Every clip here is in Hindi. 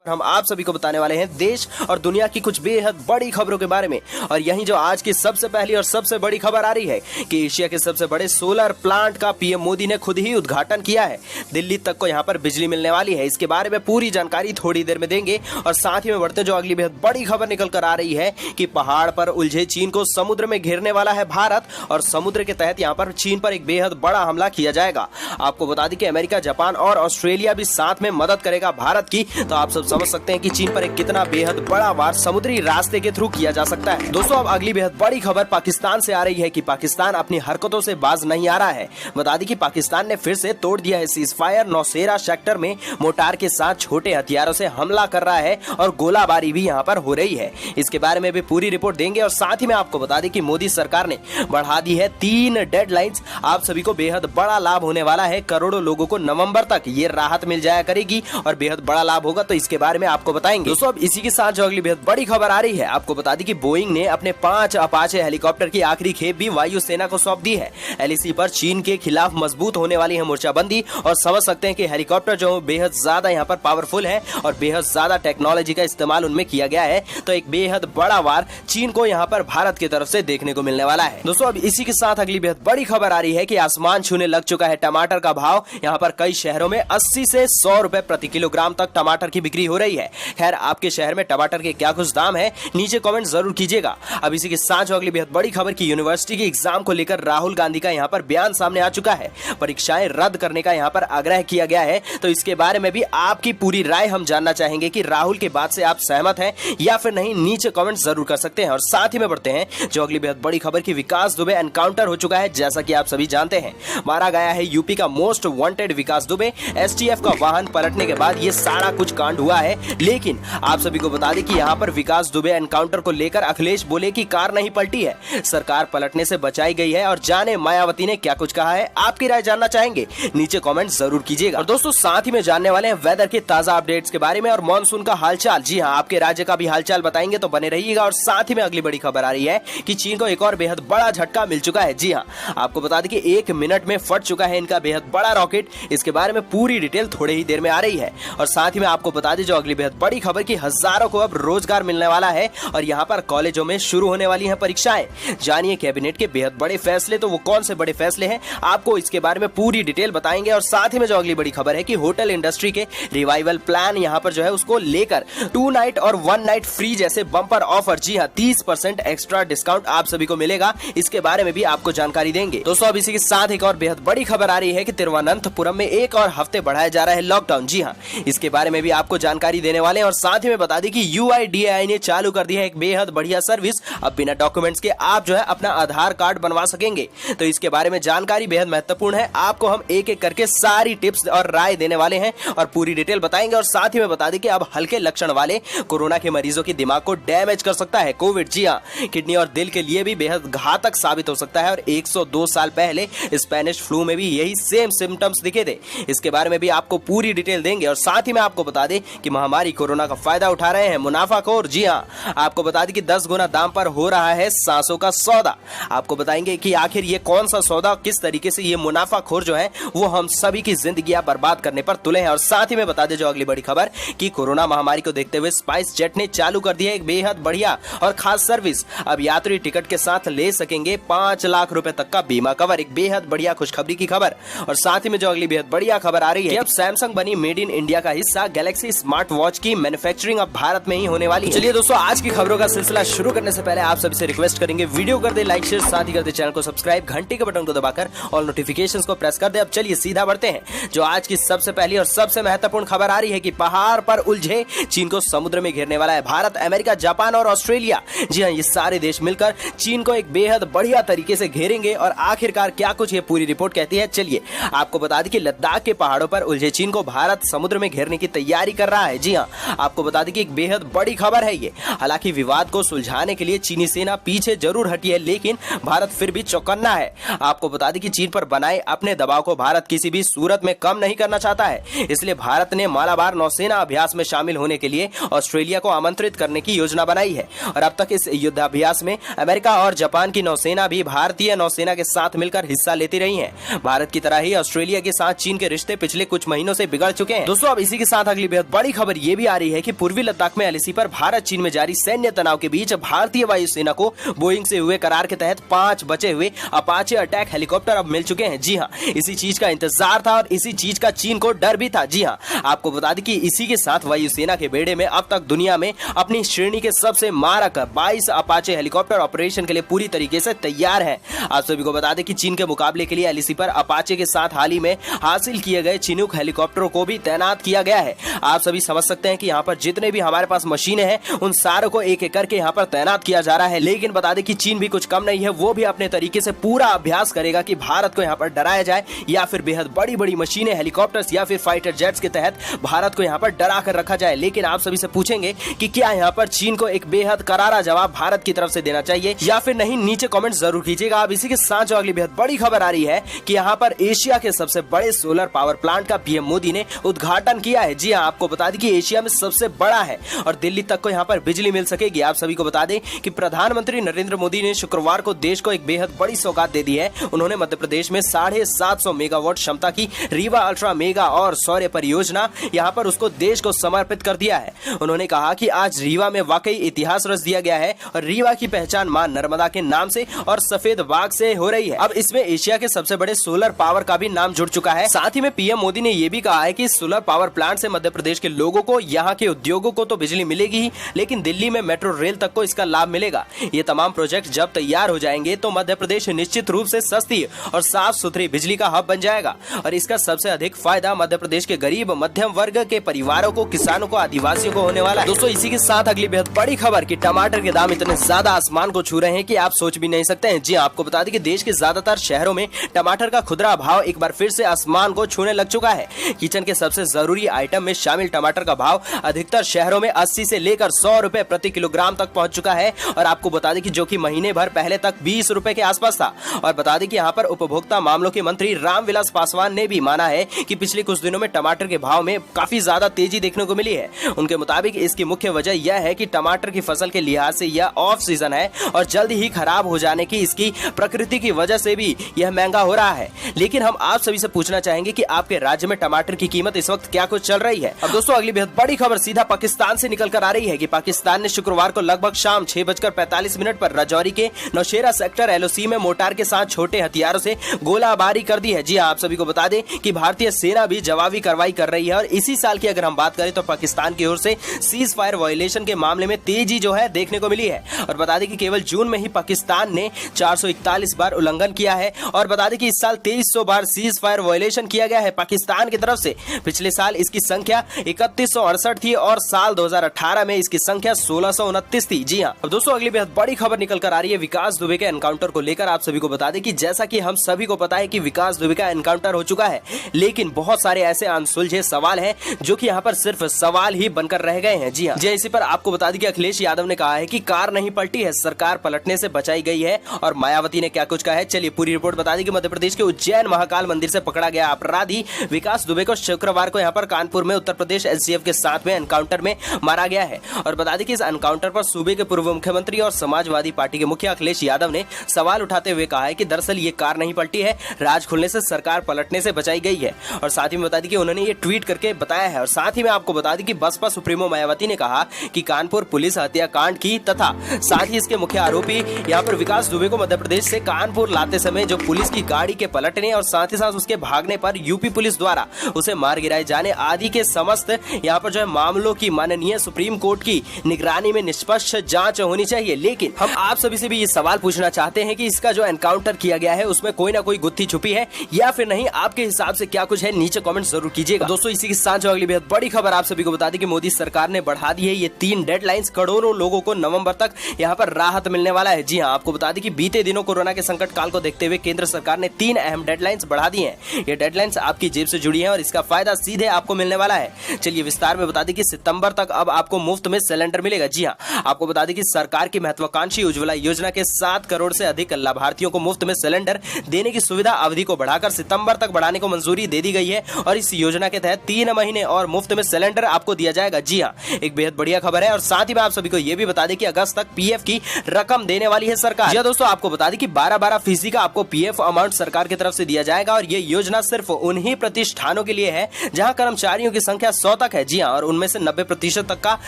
हम आप सभी को बताने वाले हैं देश और दुनिया की कुछ बेहद बड़ी खबरों के बारे में। और यही जो आज की सबसे पहली और सबसे बड़ी खबर आ रही है कि एशिया के सबसे बड़े सोलर प्लांट का पीएम मोदी ने खुद ही उद्घाटन किया है। दिल्ली तक को यहां पर बिजली मिलने वाली है। इसके बारे में पूरी जानकारी थोड़ी देर में देंगे। और साथ ही में बढ़ते जो अगली बेहद बड़ी खबर निकल कर आ रही है कि पहाड़ पर उलझे चीन को समुद्र में घेरने वाला है भारत और समुद्र के तहत यहाँ पर चीन पर एक बेहद बड़ा हमला किया जाएगा। आपको बता दें कि अमेरिका, जापान और ऑस्ट्रेलिया भी साथ में मदद करेगा भारत की। तो आप सब समझ सकते हैं कि चीन पर एक कितना बेहद बड़ा वार समुद्री रास्ते के थ्रू किया जा सकता है। दोस्तों, अब अगली बेहद बड़ी खबर पाकिस्तान से आ रही है कि पाकिस्तान अपनी हरकतों से बाज नहीं आ रहा है। बता दें कि पाकिस्तान ने फिर से तोड़ दिया है सीजफायर। नौशेरा सेक्टर में मोटार के साथ छोटे हथियारों से हमला कर रहा है और गोलाबारी भी यहाँ पर हो रही है। इसके बारे में भी पूरी रिपोर्ट देंगे। और साथ ही में आपको बता दें कि मोदी सरकार ने बढ़ा दी है 3 डेडलाइंस। आप सभी को बेहद बड़ा लाभ होने वाला है। करोड़ों लोगों को नवंबर तक ये राहत मिल जाया करेगी और बेहद बड़ा लाभ होगा। तो इसके बारे में आपको बताएंगे। दोस्तों, अब इसी के साथ जो अगली बेहद बड़ी खबर आ रही है, आपको बता दी कि बोइंग ने अपने 5 अपाचे हेलीकॉप्टर की आखिरी खेप भी वायुसेना को सौंप दी है। एलएसी पर चीन के खिलाफ मजबूत होने वाली है मोर्चाबंदी। और समझ सकते हैं कि हेलीकॉप्टर जो बेहद ज्यादा यहाँ पर पावरफुल है और बेहद ज्यादा टेक्नोलॉजी का इस्तेमाल उनमें किया गया है। तो एक बेहद बड़ा वार चीन को यहाँ पर भारत की तरफ से देखने को मिलने वाला है। दोस्तों, अब इसी के साथ अगली बेहद बड़ी खबर आ रही है कि आसमान छूने लग चुका है टमाटर का भाव। यहाँ पर कई शहरों में 80 से 100 रुपए प्रति किलोग्राम तक टमाटर की बिक्री हो रही है। खैर, आपके शहर में टमाटर के क्या कुछ दाम है, नीचे कमेंट जरूर कीजिएगा। अब इसी के साथ जो अगली बेहद बड़ी खबर की यूनिवर्सिटी के एग्जाम को लेकर राहुल गांधी का यहाँ पर बयान सामने आ चुका है। परीक्षाएं रद्द करने का यहाँ पर आग्रह किया गया है। तो इसके बारे में भी आपकी पूरी राय हम जानना चाहेंगे कि राहुल के बात से आप सहमत हैं या फिर नहीं। नीचे कमेंट जरूर कर सकते हैं। और साथ ही में बढ़ते हैं जो अगली बेहद बड़ी खबर की विकास दुबे एनकाउंटर हो चुका है। जैसा कि आप सभी जानते हैं, मारा गया है यूपी का मोस्ट वांटेड विकास दुबे। एसटीएफ का वाहन पलटने के बाद ये सारा कुछ कांड हुआ है। लेकिन आप सभी को बता दें कि यहाँ पर विकास दुबे एनकाउंटर को लेकर अखिलेश बोले कि कार नहीं पलटी है, सरकार पलटने से बचाई गई है। और जाने मायावती ने क्या कुछ कहा है, आपकी राय जानना चाहेंगे, नीचे कमेंट जरूर कीजिएगा। और दोस्तों, साथ ही में जानने वाले हैं वेदर के ताजा अपडेट्स के बारे में और मानसून का हालचाल। जी हाँ, आपके राज्य का भी हालचाल बताएंगे, तो बने रहिएगा। और साथ ही में अगली बड़ी खबर आ रही है कि चीन को एक और बेहद बड़ा झटका मिल चुका है। जी हाँ, आपको बता दें कि 1 मिनट में फट चुका है इनका बेहद बड़ा रॉकेट। इसके बारे में पूरी डिटेल थोड़ी ही देर में आ रही है। और साथ ही में आपको बता दें जो अगली बेहद बड़ी खबर की हजारों को अब रोजगार मिलने वाला है और यहाँ पर कॉलेजों में शुरू होने वाली हैं परीक्षाएं। जानिए कैबिनेट के बेहद बड़े फैसले, तो वो कौन से बड़े फैसले हैं, आपको इसके बारे में पूरी डिटेल बताएंगे। और साथ ही में जो अगली बड़ी खबर है कि होटल इंडस्ट्री के रिवाइवल प्लान यहाँ पर जो है उसको लेकर 2 नाइट और 1 नाइट फ्री जैसे बम्पर ऑफर, जी हाँ 30% एक्स्ट्रा डिस्काउंट आप सभी को मिलेगा। इसके बारे में भी आपको जानकारी देंगे। दोस्तों, अब इसी के साथ एक और बेहद बड़ी खबर आ रही है कि तिरुवनंतपुरम में एक और हफ्ते बढ़ाया जा रहा है लॉकडाउन। जी हाँ, इसके बारे में भी आपको जानकारी देने वाले हैं। और साथ ही में बता दें कि UIDAI ने चालू कर दिया है एक बेहद बढ़िया सर्विस। अब बिना डॉक्यूमेंट्स के आप जो है अपना आधार कार्ड बनवा सकेंगे। तो इसके बारे में जानकारी बेहद महत्वपूर्ण है। आपको हम एक एक करके सारी टिप्स और राय देने वाले हैं और पूरी डिटेल बताएंगे। और साथ ही में बता दें कि अब हल्के लक्षण वाले कोरोना के मरीजों के दिमाग को डैमेज कर सकता है कोविड। जी हाँ, किडनी और दिल के लिए भी बेहद घातक साबित हो सकता है। और 102 साल पहले स्पेनिश फ्लू में भी यही सेम सिम्टम्स दिखे थे। इसके बारे में भी आपको पूरी डिटेल देंगे। और साथ ही में आपको बता दें कि महामारी कोरोना का फायदा उठा रहे हैं मुनाफाखोर। जी हाँ, आपको बता दें कि 10 गुना दाम पर हो रहा है सांसों का सौदा। आपको बताएंगे कि आखिर ये कौन सा सौदा, किस तरीके से ये मुनाफाखोर जो है वो हम सभी की जिंदगियां बर्बाद करने पर तुले हैं। और साथ ही में बता दें जो अगली बड़ी खबर कि कोरोना महामारी को देखते हुए स्पाइस जेट ने चालू कर दिया एक बेहद बढ़िया और खास सर्विस। अब यात्री टिकट के साथ ले सकेंगे 5 लाख रुपए तक का बीमा कवर। एक बेहद बढ़िया खुशखबरी की खबर। और साथ ही में जो अगली बेहद बढ़िया खबर आ रही है, अब सैमसंग बनी मेड इन इंडिया का हिस्सा। गैलेक्सी स्मार्ट वॉच की मैन्युफैक्चरिंग अब भारत में ही होने वाली है। चलिए दोस्तों, आज की खबरों का सिलसिला शुरू करने से पहले आप सभी से रिक्वेस्ट करेंगे, वीडियो कर दे लाइक, शेयर, साथ ही कर दे चैनल को सब्सक्राइब, घंटी के बटन को दबाकर ऑल नोटिफिकेशंस को प्रेस कर दे। अब चलिए सीधा बढ़ते हैं। जो आज की सबसे पहली और सबसे महत्वपूर्ण खबर आ रही है कि पहाड़ पर उलझे चीन को समुद्र में घेरने वाला है भारत, अमेरिका, जापान और ऑस्ट्रेलिया। जी हाँ, ये सारे देश मिलकर चीन को एक बेहद बढ़िया तरीके से घेरेंगे। और आखिरकार क्या कुछ ये पूरी रिपोर्ट कहती है, चलिए आपको बता दें कि लद्दाख के पहाड़ों पर उलझे चीन को भारत समुद्र में घेरने की तैयारी कर रहा है। जी हाँ, आपको बता दें कि एक बेहद बड़ी खबर है ये। हालांकि विवाद को सुलझाने के लिए चीनी सेना पीछे जरूर हटी है, लेकिन भारत फिर भी चौकन्ना है। आपको बता दें कि चीन पर बनाए अपने दबाव को भारत किसी भी सूरत में कम नहीं करना चाहता है। इसलिए भारत ने मालाबार नौसेना अभ्यास में शामिल होने के लिए ऑस्ट्रेलिया को आमंत्रित करने की योजना बनाई है। और अब तक इस युद्धाभ्यास में अमेरिका और जापान की नौसेना भी भारतीय नौसेना के साथ मिलकर हिस्सा लेती रही है। भारत की तरह ही ऑस्ट्रेलिया के साथ चीन के रिश्ते पिछले कुछ महीनों से बिगड़ चुके हैं। दोस्तों, अब इसी के साथ अगली बेहद बड़ी बड़ी खबर ये भी आ रही है कि पूर्वी लद्दाख में एलएसी पर भारत चीन में जारी सैन्य तनाव के बीच भारतीय वायुसेना को बोइंग से हुए करार के तहत 5 बचे हुए अपाचे अटैक हेलीकॉप्टर अब मिल चुके हैं। जी हाँ, इसी चीज का इंतजार था और इसी चीज का चीन को डर भी था। जी हाँ, आपको बता दें कि इसी के साथ वायुसेना के बेड़े में अब तक दुनिया में अपनी श्रेणी के सबसे मारक 22 अपाचे हेलीकॉप्टर ऑपरेशन के लिए पूरी तरीके से तैयार है। आप सभी को बता दें कि चीन के मुकाबले के लिए एलएसी पर अपाचे के साथ हाल ही में हासिल किए गए चिनूक हेलीकॉप्टरों को भी तैनात किया गया है। आप सभी समझ सकते हैं कि यहाँ पर जितने भी हमारे पास मशीनें हैं उन सारों को एक एक करके यहाँ पर तैनात किया जा रहा है। लेकिन बता दें कि चीन भी कुछ कम नहीं है, वो भी अपने तरीके से पूरा अभ्यास करेगा कि भारत को यहाँ पर डराया जाए या फिर बेहद बड़ी बड़ी मशीनें, हेलीकॉप्टर्स या फिर फाइटर जेट्स के तहत भारत को यहाँ पर डरा कर रखा जाए। लेकिन आप सभी से पूछेंगे कि क्या यहाँ पर चीन को एक बेहद करारा जवाब भारत की तरफ से देना चाहिए या फिर नहीं, नीचे कमेंट जरूर कीजिएगा। अब इसी के साथ जो अगली बेहद बड़ी खबर आ रही है कि यहाँ पर एशिया के सबसे बड़े सोलर पावर प्लांट का पीएम मोदी ने उद्घाटन किया है। जी हाँ, आपको बता दें कि एशिया में सबसे बड़ा है और दिल्ली तक को यहाँ पर बिजली मिल सकेगी। आप सभी को बता दें कि प्रधानमंत्री नरेंद्र मोदी ने शुक्रवार को देश को एक बेहद बड़ी सौगात दे दी है। उन्होंने मध्य प्रदेश में 750 मेगावाट क्षमता की रीवा अल्ट्रा मेगा और सौर परियोजना यहाँ पर उसको देश को समर्पित कर दिया है। उन्होंने कहा कि आज रीवा में वाकई इतिहास रच दिया गया है और रीवा की पहचान मां नर्मदा के नाम से और सफेद बाग से हो रही है। अब इसमें एशिया के सबसे बड़े सोलर पावर का भी नाम जुड़ चुका है। साथ ही में पीएम मोदी ने यह भी कहा है कि सोलर पावर प्लांट से मध्य प्रदेश के लोगों को, यहाँ के उद्योगों को तो बिजली मिलेगी ही, लेकिन दिल्ली में मेट्रो रेल तक को इसका लाभ मिलेगा। ये तमाम प्रोजेक्ट जब तैयार हो जाएंगे तो मध्य प्रदेश निश्चित रूप से सस्ती और साफ सुथरी बिजली का हब बन जाएगा और इसका सबसे अधिक फायदा मध्य प्रदेश के गरीब मध्यम वर्ग के परिवारों को, किसानों को, आदिवासियों को होने वाला है। दोस्तों, इसी के साथ अगली बेहद बड़ी खबर कि टमाटर के दाम इतने ज्यादा आसमान को छू रहे हैं कि आप सोच भी नहीं सकते हैं। जी आपको बता दें कि देश के ज्यादातर शहरों में टमाटर का खुदरा भाव एक बार फिर से आसमान को छूने लग चुका है। किचन के सबसे जरूरी आइटम में शामिल टमाटर का भाव अधिकतर शहरों में 80 से लेकर 100 रुपए प्रति किलोग्राम तक पहुंच चुका है और आपको बता दें कि जो कि महीने भर पहले तक 20 रुपए के आसपास था। और बता दें कि यहाँ पर उपभोक्ता मामलों के मंत्री रामविलास पासवान ने भी माना है कि पिछले कुछ दिनों में टमाटर के भाव में काफी ज्यादा तेजी देखने को मिली है। उनके मुताबिक इसकी मुख्य वजह यह है कि टमाटर की फसल के लिहाज से यह ऑफ सीजन है और जल्द ही खराब हो जाने की इसकी प्रकृति की वजह से भी यह महंगा हो रहा है। लेकिन हम आप सभी से पूछना चाहेंगे कि आपके राज्य में टमाटर की कीमत इस वक्त क्या कुछ चल रही है। अब दोस्तों, अगली बेहद बड़ी खबर सीधा पाकिस्तान से निकल कर आ रही है कि पाकिस्तान ने शुक्रवार को लगभग शाम 6:45 पर राजौरी के नौशेरा सेक्टर एलओसी में मोर्टार के साथ छोटे हथियारों से गोलाबारी कर दी है। जी आप सभी को बता दें कि भारतीय सेना भी जवाबी कार्रवाई कर रही है और इसी साल की अगर हम बात करें तो पाकिस्तान की ओर से सीज फायर वायलेशन के मामले में तेजी जो है देखने को मिली है। और बता दें कि केवल जून में ही पाकिस्तान ने 441 बार उल्लंघन किया है और बता दें कि इस साल 2300 बार सीज फायर वायलेशन किया गया है पाकिस्तान की तरफ से। पिछले साल इसकी संख्या 3168 थी और साल 2018 में इसकी संख्या 1629 थी। जी हाँ, अब दोस्तों अगली बेहद बड़ी खबर निकल कर आ रही है विकास दुबे के एनकाउंटर को लेकर। आप सभी को बता दें कि जैसा कि हम सभी को पता है कि विकास दुबे का एनकाउंटर हो चुका है, लेकिन बहुत सारे ऐसे अनसुलझे सवाल हैं जो कि यहाँ पर सिर्फ सवाल ही बनकर रह गए हैं। जी हाँ, जैसे पर आपको बता दें कि अखिलेश यादव ने कहा है कि कार नहीं पलटी है, सरकार पलटने से बचाई गई है। और मायावती ने क्या कुछ कहा है, चलिए पूरी रिपोर्ट बता दें कि मध्य प्रदेश के उज्जैन महाकाल मंदिर से पकड़ा गया अपराधी विकास दुबे को शुक्रवार को यहाँ पर कानपुर में उत्तर प्रदेश एसटीएफ के साथ में एनकाउंटर में मारा गया है। और बता दें कि इस एनकाउंटर पर सूबे के पूर्व मुख्यमंत्री और समाजवादी पार्टी के मुखिया अखिलेश यादव ने सवाल उठाते हुए कहा है कि दरअसल ये कार नहीं पलटी है, राज खुलने से सरकार पलटने से बचाई गई है। और साथ ही में बता दें कि उन्होंने ये ट्वीट करके बताया है। और साथ ही में आपको बता दें कि बसपा सुप्रीमो मायावती ने कहा कि कानपुर पुलिस हत्याकांड की तथा साथ ही इसके मुख्य आरोपी यहाँ पर विकास दुबे को मध्य प्रदेश से कानपुर लाते समय जो पुलिस की गाड़ी के पलटने और साथ ही साथ उसके भागने पर यूपी पुलिस द्वारा उसे मार गिराए जाने आदि के समस्त यहाँ पर जो है मामलों की माननीय सुप्रीम कोर्ट की निगरानी में निष्पक्ष जांच होनी चाहिए। लेकिन हम आप सभी से भी ये सवाल पूछना चाहते हैं कि इसका जो एनकाउंटर किया गया है उसमें कोई ना कोई गुत्थी छुपी है या फिर नहीं, आपके हिसाब से क्या कुछ है, नीचे कमेंट जरूर कीजिएगा। दोस्तों इसी के साथ जो अगली बेहद बड़ी खबर आप सभी को बता दें कि मोदी सरकार ने बढ़ा दी है ये 3 डेडलाइंस, करोड़ों लोगों को नवंबर तक यहाँ पर राहत मिलने वाला है। जी हाँ, आपको बता दें कि बीते दिनों कोरोना के संकट काल को देखते हुए केंद्र सरकार ने 3 अहम डेडलाइंस बढ़ा दी हैं। ये डेडलाइंस आपकी जेब से जुड़ी हैं और इसका फायदा सीधे आपको मिलने वाला है। चलिए विस्तार में बता दें कि सितंबर तक अब आपको मुफ्त में सिलेंडर मिलेगा। जी हाँ, आपको बता दें कि सरकार की महत्वाकांक्षी उज्ज्वला योजना के 7 करोड़ से अधिक लाभार्थियों को मुफ्त में सिलेंडर देने की सुविधा अवधि को बढ़ाकर सितंबर तक बढ़ाने को मंजूरी दे दी गई है और इस योजना के तहत 3 महीने और मुफ्त में सिलेंडर आपको दिया जाएगा। जी हाँ, एक बेहद बढ़िया खबर है। और साथ ही में आप सभी को यह भी बता दें कि अगस्त तक पीएफ की रकम देने वाली है सरकार। जी दोस्तों, आपको बता दें कि 12% का आपको पीएफ अमाउंट सरकार की तरफ से दिया जाएगा और ये योजना सिर्फ उन्हीं प्रतिष्ठानों के लिए है जहां कर्मचारियों की संख्या 100 तक है। जी हाँ, और उनमें से 90% तक का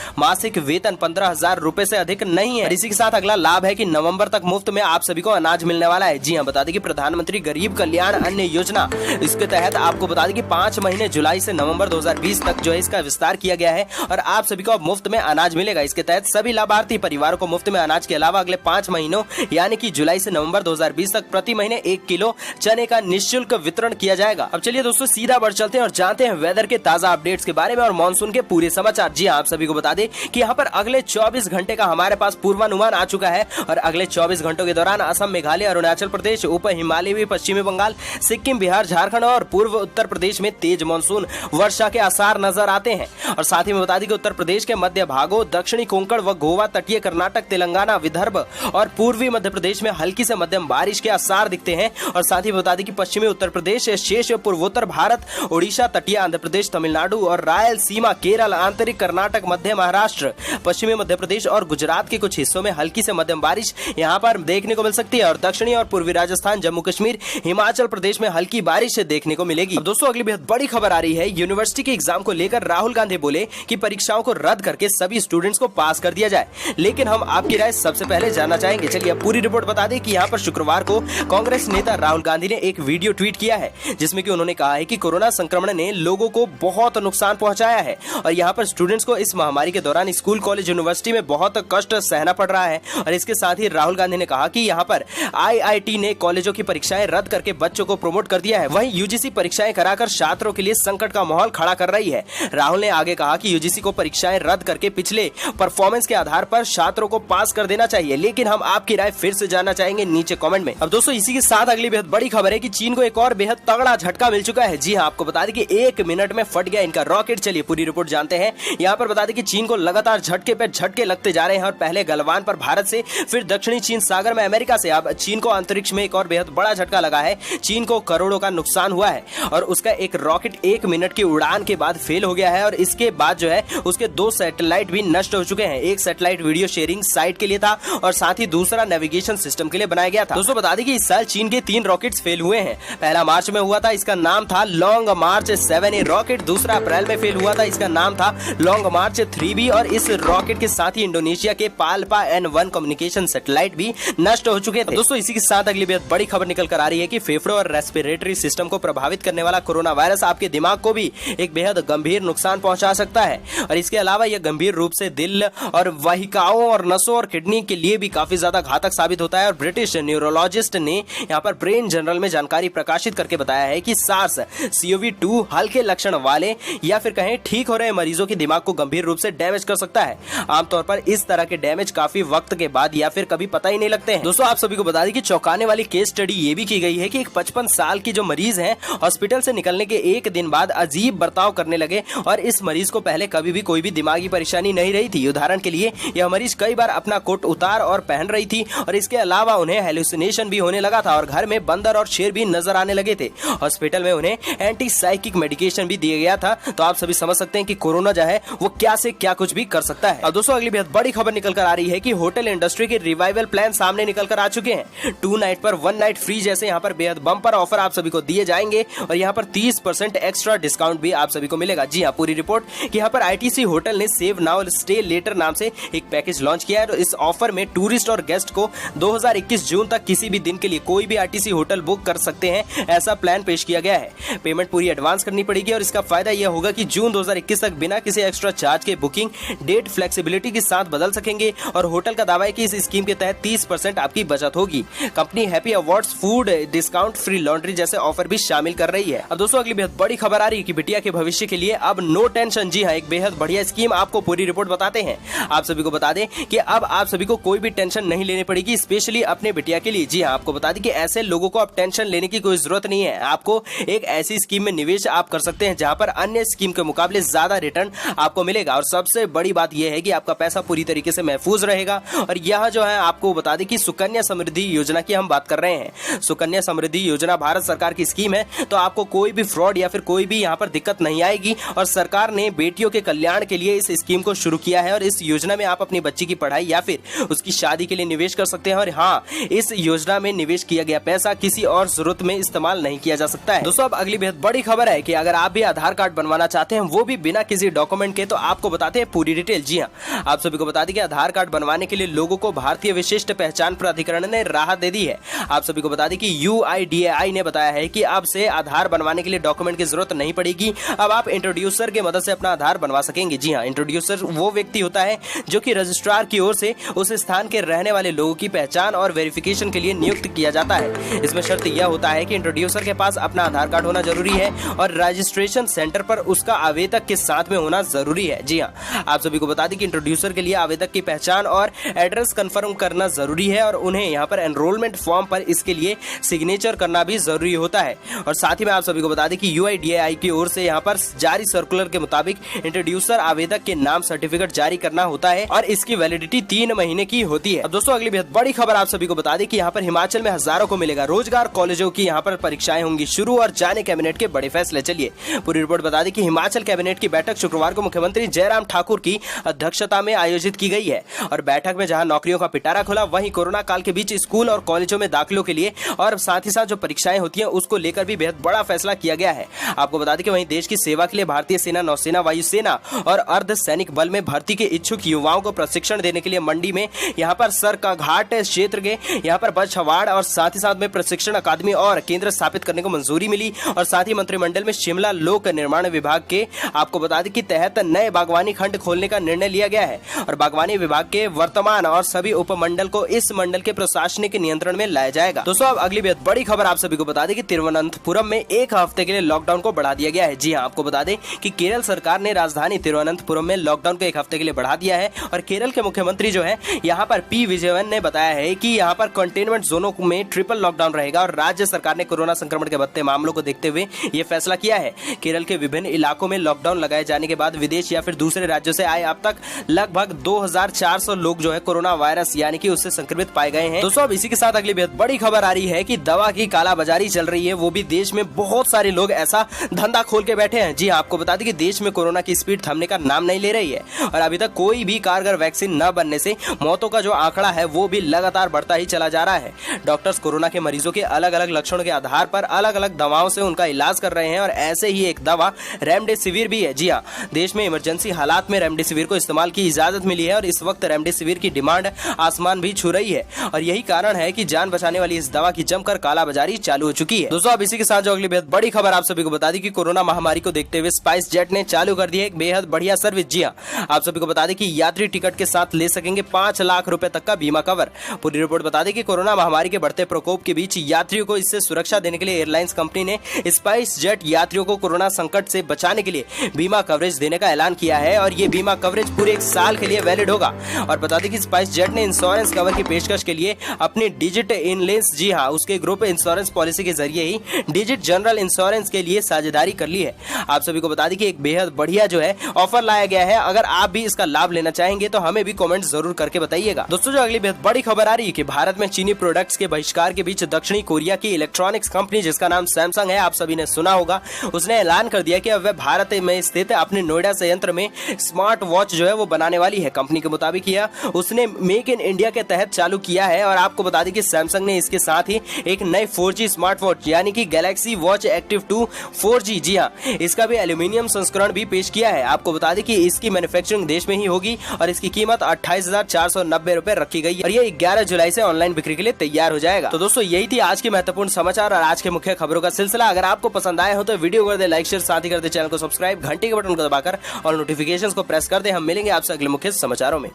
मासिक वेतन 15,000 रुपए से अधिक नहीं है। इसी के साथ अगला लाभ है कि नवंबर तक मुफ्त में आप सभी को अनाज मिलने वाला है। जी हाँ, बता दें कि प्रधानमंत्री गरीब कल्याण अन्न योजना, इसके तहत आपको बता दें कि 5 महीने जुलाई से नवंबर 2020 तक जो है इसका विस्तार किया गया है और आप सभी को अब मुफ्त में अनाज मिलेगा। इसके तहत सभी लाभार्थी परिवारों को मुफ्त में अनाज के अलावा अगले 5 महीनों यानी कि जुलाई से नवंबर 2020 तक प्रति महीने 1 किलो चने का निःशुल्क वितरण किया जाएगा। अब चलिए दोस्तों सीधा बढ़ चलते हैं और जानते हैं वेदर के ताजा अपडेट्स के बारे में और मानसून के पूरे समाचार। जी हाँ, आप सभी को बता दें कि यहाँ पर अगले 24 घंटे का हमारे पास पूर्वानुमान आ चुका है और अगले 24 घंटों के दौरान असम, मेघालय, अरुणाचल प्रदेश, उप हिमालयी पश्चिमी बंगाल, सिक्किम, बिहार, झारखंड और पूर्व उत्तर प्रदेश में तेज मानसून वर्षा के आसार नजर आते हैं। और साथ ही में बता दें कि उत्तर प्रदेश के मध्य भागों, दक्षिणी कोंकण व गोवा, तटीय कर्नाटक, तेलंगाना, विदर्भ और पूर्वी मध्य प्रदेश में हल्की से मध्यम बारिश के आसार दिखते हैं। और साथ ही बता दें कि पश्चिमी उत्तर प्रदेश, शेष पूर्वोत्तर भारत, ओडिशा, तटीय आंध्र प्रदेश, तमिलनाडु और रायलसीमा, केरल, आंतरिक कर्नाटक, मध्य महाराष्ट्र, पश्चिमी मध्य प्रदेश और गुजरात के कुछ हिस्सों में हल्की से मध्यम बारिश यहाँ पर देखने को मिल सकती है। और दक्षिणी और पूर्वी राजस्थान, जम्मू कश्मीर, हिमाचल प्रदेश में हल्की बारिश देखने को मिलेगी। अब दोस्तों अगली बेहद बड़ी खबर आ रही है। यूनिवर्सिटी के एग्जाम को लेकर राहुल गांधी बोले कि परीक्षाओं को रद्द करके सभी स्टूडेंट्स को पास कर दिया जाए, लेकिन हम आपकी राय सबसे पहले जानना चाहेंगे। चलिए अब पूरी रिपोर्ट बता दें कि यहाँ पर शुक्रवार को कांग्रेस नेता राहुल गांधी ने एक वीडियो ट्वीट किया है जिसमें कि उन्होंने कहा है कि कोरोना संक्रमण ने लोगों को बहुत नुकसान पहुंचाया है और यहाँ पर स्टूडेंट्स को इस महामारी के दौरान स्कूल, कॉलेज, यूनिवर्सिटी में बहुत कष्ट सहना पड़ रहा है। और इसके साथ ही राहुल गांधी ने कहा कि यहाँ पर IIT ने कॉलेजों की परीक्षाएं रद्द करके बच्चों को प्रमोट कर दिया है, वहीं UGC परीक्षाएं कराकर छात्रों के लिए संकट का माहौल खड़ा कर रही है। राहुल ने आगे कहा कि UGC को परीक्षाएं रद्द करके पिछले परफॉर्मेंस के आधार पर छात्रों को पास कर देना चाहिए, लेकिन हम आपकी राय फिर से जानना चाहेंगे नीचे कमेंट में। अब दोस्तों इसी के साथ अगली बेहद बड़ी खबर है कि चीन को एक और बेहद तगड़ा झटका मिल चुका है। जी हाँ, आपको बता दें कि 1 मिनट में फट गया इनका रॉकेट। चलिए पूरी रिपोर्ट जानते हैं। यहाँ पर बता दें कि चीन को लगातार झटके पे झटके लगते जा रहे हैं और पहले गलवान पर भारत से, फिर दक्षिणी चीन सागर में अमेरिका से, अब चीन को अंतरिक्ष में एक और बेहद बड़ा झटका लगा है। चीन को करोड़ों का नुकसान हुआ है और उसका एक रॉकेट 1 मिनट की उड़ान के बाद फेल हो गया है और इसके बाद जो है उसके 2 सैटेलाइट भी नष्ट हो चुके हैं। एक सैटेलाइट वीडियो शेयरिंग साइट के लिए था और साथ ही दूसरा नेविगेशन सिस्टम के लिए बनाया गया था। दोस्तों बता दें कि इस साल चीन के 3 रॉकेट्स फेल हुए हैं। पहला मार्च में हुआ था, इसका नाम था लॉन्ग मार्च 7A रॉकेट। दूसरा अप्रैल में फेल हुआ था, इसका नाम था लॉन्ग मार्च 3B और इस रॉकेट के साथ ही इंडोनेशिया के पाल्पा N1 कम्युनिकेशन सैटेलाइट भी नष्ट हो चुके थे। दोस्तों इसी के साथ अगली बेहद बड़ी खबर निकल कर आ रही है कि फेफड़ों और रेस्पिरेटरी सिस्टम को प्रभावित करने वाला कोरोना वायरस आपके दिमाग को भी एक बेहद गंभीर नुकसान पहुंचा सकता है और इसके अलावा यह गंभीर रूप से दिल और वाहिकाओं और नसों और किडनी के लिए भी काफी ज्यादा घातक साबित होता है। और ब्रिटिश न्यूरोलॉजिस्ट ने यहाँ पर ब्रेन जर्नल में जानकारी प्रकाशित करके बताया है कि सार्स CoV-2 हल्के लक्षण वाले या फिर कहें ठीक हो रहे मरीजों के दिमाग को गंभीर रूप से डैमेज कर सकता है। आमतौर पर इस तरह के डैमेज काफी वक्त के बाद या फिर कभी पता ही नहीं लगते हैं। दोस्तों आप सभी को बता दें कि चौंकाने वाली केस स्टडी ये भी की गई है कि एक 55 साल की जो मरीज है हॉस्पिटल से निकलने के 1 दिन बाद अजीब बर्ताव करने लगे और इस मरीज को पहले कभी भी कोई भी दिमागी परेशानी नहीं रही थी। उदाहरण के लिए यह मरीज कई बार अपना कोट उतार और पहन रही थी और इसके अलावा उन्हें हेलुसिनेशन भी होने लगा था और घर में बंदर और शेर भी नजर आने लगे थे। हॉस्पिटल में उन्हें एंटीसाइकिक मेडिकेशन भी दिया गया था। तो आप सभी समझ सकते हैं कि कोरोना जो है वो क्या से क्या कुछ भी कर सकता है। अब दोस्तों अगली बेहद बड़ी खबर निकल कर आ रही है कि होटल इंडस्ट्री के रिवाइवल प्लान सामने निकल कर आ चुके हैं। 2 नाइट पर 1 नाइट फ्री जैसे यहाँ पर बेहद बम्पर ऑफर आप सभी को दिए जाएंगे और यहाँ पर 30% एक्स्ट्रा डिस्काउंट भी आप सभी को मिलेगा। जी हाँ, पूरी रिपोर्ट कि यहाँ पर ITC होटल ने सेव नाउ स्टे लेटर नाम से एक पैकेज लॉन्च किया है। तो इस ऑफर में टूरिस्ट और गेस्ट को 2021 जून तक किसी भी दिन के लिए कोई भी ITC होटल बुक कर सकते हैं, ऐसा प्लान पेश किया गया है। पेमेंट पूरी एडवांस करनी पड़ेगी और इसका फायदा यह होगा कि जून 2021 तक बिना किसी एक्स्ट्रा चार्ज के बुकिंग डेट फ्लेक्सिबिलिटी के साथ बदल सकेंगे और होटल का दावा है कि इस स्कीम के तहत 30% आपकी बचत होगी। Company happy awards, food discount, free laundry जैसे ऑफर भी शामिल कर रही है। अब दोस्तों अगली बेहद बड़ी खबर आ रही है कि बिटिया के भविष्य के लिए अब नो टेंशन। जी हाँ, एक बेहद बढ़िया स्कीम आपको पूरी रिपोर्ट बताते हैं। आप सभी को बता दें कि अब आप सभी को कोई भी टेंशन नहीं लेनी पड़ेगी, स्पेशली अपने बिटिया के लिए। जी हाँ, आपको बता दें कि ऐसे लोगों को अब टेंशन लेने की कोई जरूरत नहीं है। आपको एक ऐसी स्कीम में निवेश आप कर सकते हैं जहां पर अन्य स्कीम के मुकाबले ज्यादा रिटर्न आपको मिलेगा और सबसे बड़ी बात यह है कि आपका पैसा पूरी तरीके से महफूज रहेगा। और यह जो है आपको बता दें कि सुकन्या समृद्धि योजना की हम बात कर रहे हैं। सुकन्या समृद्धि योजना भारत सरकार की स्कीम है, तो आपको कोई भी फ्रॉड या फिर कोई भी यहाँ पर दिक्कत नहीं आएगी और सरकार ने बेटियों के कल्याण के लिए इस स्कीम को शुरू किया है और इस योजना में आप अपनी बच्ची की पढ़ाई या फिर उसकी शादी के लिए निवेश कर सकते हैं। और हाँ, इस योजना में निवेश किया गया पैसा किसी और जरूरत में इस्तेमाल नहीं किया जा सकता है। दोस्तों अब अगली बेहद बड़ी खबर है कि अगर आप भी आधार कार्ड बनवाना चाहते हैं वो भी बिना किसी डॉक्यूमेंट के। तो आपको बताते हैं पूरी डिटेल। जी हाँ, आप सभी को बता दें कि आधार कार्ड बनवाने के लिए लोगों को भारतीय विशिष्ट पहचान प्राधिकरण ने राहत दे दी है। आप सभी को बता दें कि UIDAI ने बताया है कि अब से आधार बनवाने के लिए डॉक्यूमेंट की जरूरत नहीं पड़ेगी। अब आप इंट्रोड्यूसर की मदद से अपना आधार बनवा सकेंगे। जी हाँ, इंट्रोड्यूसर वो व्यक्ति होता है जो कि रजिस्ट्रार की ओर से उस स्थान के रहने वाले लोगों की पहचान और वेरिफिकेशन के लिए नियुक्त किया जाता है। इसमें शर्त यह होता है कि इंट्रोड्यूसर के पास अपना आधार कार्ड होना जरूरी है और रजिस्ट्रेशन सेंटर पर उसका आवेदक के साथ में होना जरूरी है। जी हाँ, आप सभी को बता दें कि इंट्रोड्यूसर के लिए आवेदक की पहचान और एड्रेस कंफर्म करना जरूरी है और उन्हें यहाँ पर एनरोलमेंट फॉर्म पर इसके लिए सिग्नेचर करना भी जरूरी होता है। और साथ ही में आप सभी को बता दें कि UIDAI की ओर से यहाँ पर जारी सर्कुलर के मुताबिक इंट्रोड्यूसर आवेदक के नाम सर्टिफिकेट जारी करना होता है और इसकी वैलिडिटी 3 महीने की होती है। अब दोस्तों अगली बेहद बड़ी खबर आप सभी को बता दें कि यहाँ पर हिमाचल में हजारों को मिलेगा रोजगार। कॉलेजों की यहाँ पर परीक्षाएं होंगी शुरू और जाने कैबिनेट के बड़े फैसले। चलिए पूरी रिपोर्ट बता दें कि हिमाचल कैबिनेट की बैठक शुक्रवार को मुख्यमंत्री जयराम ठाकुर की अध्यक्षता में आयोजित की गई है और बैठक में जहां नौकरियों का पिटारा खुला, वहीं कोरोना काल के बीच स्कूल और कॉलेजों में दाखिलों के लिए और साथ ही साथ जो परीक्षाएं होती हैं उसको लेकर भी बेहद बड़ा फैसला किया गया है। आपको बता दें कि वहीं देश की सेवा के लिए भारतीय सेना, नौसेना, वायुसेना और अर्ध सैनिक बल में भर्ती के इच्छुक युवाओं को प्रशिक्षण देने के लिए मंडी में यहाँ पर सरकाघाट क्षेत्र के यहाँ पर बछवाड़ और साथ ही साथ में प्रशिक्षण अकादमी और केंद्र स्थापित करने को मंजूरी मिली। और साथ ही मंत्रिमंडल में शिमला लोक निर्माण विभाग के आपको बता दें कि तहत नए बागवानी खंड खोलने का निर्णय लिया गया है और बागवानी विभाग के वर्तमान और सभी उपमंडल को इस मंडल के प्रशासनिक नियंत्रण में लाया जाएगा। दोस्तों अब अगली बेहद बड़ी खबर आप सभी को बता दें कि तिरुवनंतपुरम में एक हफ्ते के लिए लॉकडाउन को बढ़ा दिया गया है। जी हाँ, आपको बता दें कि केरल सरकार ने राजधानी तिरुवनंतपुरम में लॉकडाउन को एक हफ्ते के लिए बढ़ा दिया है और केरल के मुख्यमंत्री जो है यहाँ पर P विजयन ने बताया है कि यहाँ पर कंटेनमेंट जोनों में ट्रिपल लॉकडाउन रहेगा और राज्य सरकार ने कोरोना संक्रमण के बढ़ते मामलों को देखते हुए ये फैसला किया है। केरल के विभिन्न इलाकों में लॉकडाउन लगाए जाने के बाद विदेश या फिर दूसरे राज्यों से आए अब तक लगभग 2400 लोग जो है कोरोना वायरस यानी कि उससे संक्रमित पाए गए हैं। दोस्तों अब इसी के साथ अगली बेहद बड़ी खबर आ रही है कि दवा की कालाबाजारी चल रही है, वो भी देश में बहुत सारे लोग ऐसा धंधा खोल के बैठे हैं। जी आपको बता दें कि देश में कोरोना की स्पीड थमने का नाम नहीं ले रही है और अभी तक कोई भी कारगर वैक्सीन न बनने से मौतों का जो आंकड़ा है वो भी लगातार बढ़ता ही चला जा रहा है। डॉक्टर्स कोरोना के मरीजों के अलग अलग लक्षणों के आधार पर अलग अलग दवाओं से उनका इलाज कर रहे हैं और ऐसे ही एक दवा रेमडेसिविर भी है। जी हाँ, देश में इमरजेंसी हालात में रेमडेसिविर को इस्तेमाल की इजाजत मिली है और इस वक्त रेमडेसिविर की डिमांड आसमान भी छू रही है और यही कारण है कि जान बचाने वाली इस दवा की जमकर कालाबाजारी चालू हो चुकी है। दोस्तों अब इसी के साथ जो अगली बेहद बड़ी खबर आप सभी को बता दी कि कोरोना महामारी को देखते हुए स्पाइस जेट ने चालू कर दी है एक बेहद बढ़िया सर्विस। जी हाँ, आप सभी को बता दें कि यात्री टिकट के साथ ले सकेंगे 5 लाख रुपए तक का बीमा कवर। पूरी रिपोर्ट बता दें कि कोरोना महामारी के बढ़ते प्रकोप के बीच यात्रियों को इससे सुरक्षा देने के लिए एयरलाइंस कंपनी ने स्पाइस जेट यात्रियों को कोरोना संकट से बचाने के लिए बीमा कवरेज देने का ऐलान किया है और ये बीमा कवरेज पूरे 1 साल के लिए वैलिड होगा। और बता दें कि स्पाइस जेट ने इंश्योरेंस कवर की पेशकश के लिए अपनी डिजिट इनलेंस, जी हाँ, उसके ग्रुप इंश्योरेंस पॉलिसी के जरिए ही डिजिट जनरल इंश्योरेंस के लिए साझेदारी कर ली है। आप सभी को बता दें कि एक बेहद बढ़िया जो है ऑफर लाया गया है। अगर आप भी इसका लाभ लेना चाहेंगे तो हमें भी कमेंट जरूर करके बताइएगा। दोस्तों जो अगली बेहद बड़ी खबर आ रही है कि भारत में चीनी प्रोडक्ट्स के बहिष्कार के बीच दक्षिणी कोरिया की इलेक्ट्रॉनिक्स कंपनी जिसका नाम सैमसंग है, आप सभी ने सुना होगा, उसने ऐलान कर दिया कि अब वह भारत में स्थित अपने नोएडा संयंत्र में स्मार्ट वॉच जो है वो बनाने वाली है। कंपनी के मुताबिक यह उसने मेक इन इंडिया के तहत चालू किया है और आपको बता दें कि सैमसंग ने इसके साथ ही एक नई 4G स्मार्ट वॉच यानी कि गैलेक्सी वॉच एक्टिव 2 4G, जी हाँ, इसका भी एल्यूमिनियम संस्करण भी पेश किया है। आपको बता दें कि इसकी मैन्युफैक्चरिंग देश में ही होगी और इसकी कीमत 28,490 रुपए रखी गई और ये 11 जुलाई से ऑनलाइन बिक्री के लिए तैयार हो जाएगा। तो दोस्तों यही थी आज की महत्वपूर्ण समाचार और आज के मुख्य खबरों का सिलसिला। अगर आपको पसंद आए हो तो वीडियो कर दे लाइक, शेयर, साथ ही कर दे चैनल को सब्सक्राइब, घंटी के बटन को दबाकर और नोटिफिकेशंस को प्रेस कर दे। हम मिलेंगे आपसे अगले मुख्य समाचारों में।